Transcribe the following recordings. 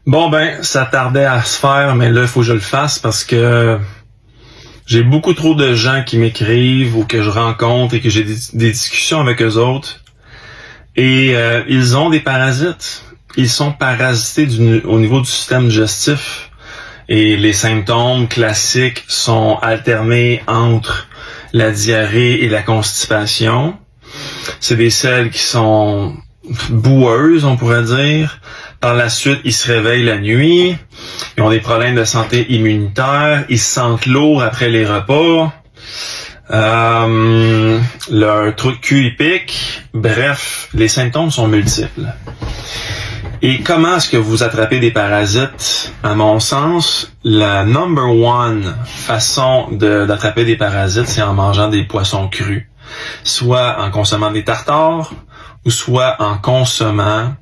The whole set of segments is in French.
Bon ben, ça tardait à se faire, mais là, il faut que je le fasse parce que j'ai beaucoup trop de gens qui m'écrivent ou que je rencontre et que j'ai des discussions avec eux autres. Et ils ont des parasites. Ils sont parasités au niveau du système digestif. Et les symptômes classiques sont alternés entre la diarrhée et la constipation. C'est des selles qui sont boueuses, on pourrait dire. Par la suite, ils se réveillent la nuit. Ils ont des problèmes de santé immunitaire. Ils se sentent lourds après les repas. Leur trou de cul y pique. Bref, les symptômes sont multiples. Et comment est-ce que vous attrapez des parasites? À mon sens, la number one façon d'attraper des parasites, c'est en mangeant des poissons crus. Soit en consommant des tartares, ou soit en consommant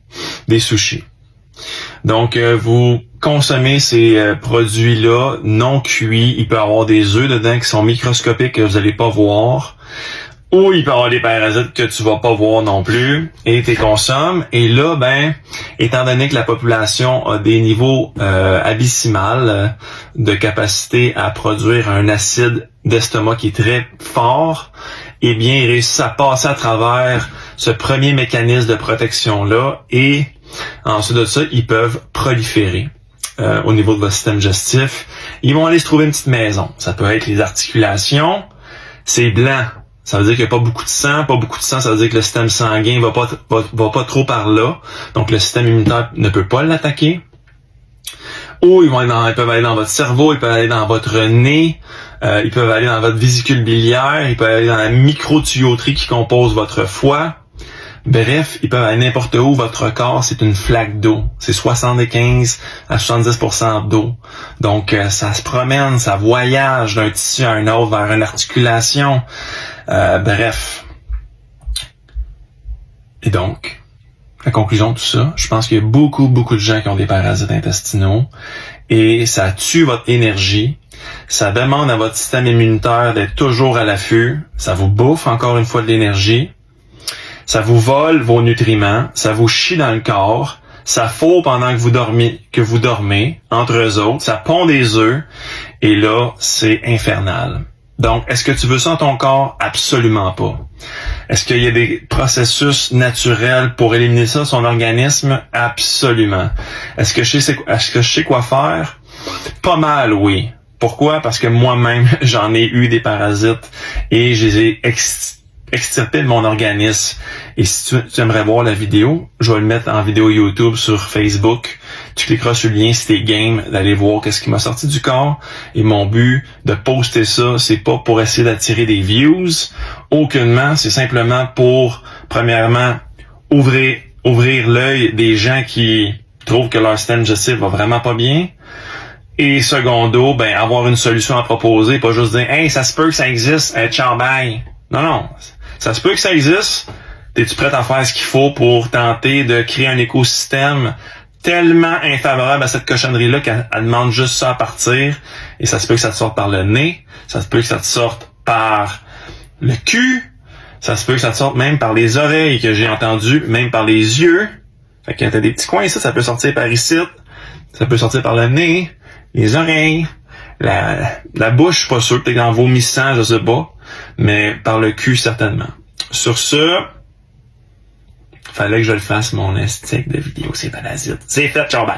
des sushis. Donc, vous consommez ces produits-là non cuits. Il peut y avoir des œufs dedans qui sont microscopiques que vous n'allez pas voir. Ou il peut y avoir des parasites que tu vas pas voir non plus. Et tu les consommes. Et là, ben, étant donné que la population a des niveaux abyssimales de capacité à produire un acide d'estomac qui est très fort, eh bien, ils réussissent à passer à travers ce premier mécanisme de protection-là et ensuite de ça, ils peuvent proliférer au niveau de votre système digestif. Ils vont aller se trouver une petite maison. Ça peut être les articulations. C'est blanc. Ça veut dire qu'il n'y a pas beaucoup de sang. Pas beaucoup de sang, ça veut dire que le système sanguin va pas trop par là. Donc, le système immunitaire ne peut pas l'attaquer. Ou ils peuvent aller dans votre cerveau, ils peuvent aller dans votre nez, ils peuvent aller dans votre vésicule biliaire, ils peuvent aller dans la microtuyauterie qui compose votre foie. Bref, ils peuvent aller n'importe où. Votre corps, c'est une flaque d'eau. C'est 75 à 70% d'eau. Donc, ça se promène, ça voyage d'un tissu à un autre vers une articulation. Bref. Et donc, la conclusion de tout ça, je pense qu'il y a beaucoup de gens qui ont des parasites intestinaux et ça tue votre énergie. Ça demande à votre système immunitaire d'être toujours à l'affût. Ça vous bouffe encore une fois de l'énergie. Ça vous vole vos nutriments, ça vous chie dans le corps, ça fond pendant que vous dormez, entre eux autres, ça pond des œufs, et là, c'est infernal. Donc, est-ce que tu veux ça dans ton corps? Absolument pas. Est-ce qu'il y a des processus naturels pour éliminer ça de son organisme? Absolument. Est-ce que je sais quoi faire? Pas mal, oui. Pourquoi? Parce que moi-même, j'en ai eu des parasites, et je les ai extirper de mon organisme. Et si tu aimerais voir la vidéo, je vais le mettre en vidéo YouTube sur Facebook. Tu cliqueras sur le lien si t'es game d'aller voir qu'est-ce qui m'a sorti du corps. Et mon but de poster ça, c'est pas pour essayer d'attirer des views. Aucunement, c'est simplement pour, premièrement, ouvrir l'œil des gens qui trouvent que leur système digestif va vraiment pas bien. Et secondo, ben, avoir une solution à proposer, pas juste dire, hey, ça se peut que ça existe, ciao, bye. Non. Ça se peut que ça existe. Es-tu prêt à faire ce qu'il faut pour tenter de créer un écosystème tellement infavorable à cette cochonnerie-là qu'elle demande juste ça à partir? Et ça se peut que ça te sorte par le nez. Ça se peut que ça te sorte par le cul. Ça se peut que ça te sorte même par les oreilles, que j'ai entendu, même par les yeux. Fait que t'as des petits coins ici, ça peut sortir par ici. Ça peut sortir par le nez, les oreilles, la bouche, pas sûr, peut-être en vomissant, je sais pas. Mais par le cul, certainement. Sur ce, fallait que je le fasse, mon esthétique de vidéo, c'est parasite. C'est fait, ciao, bye!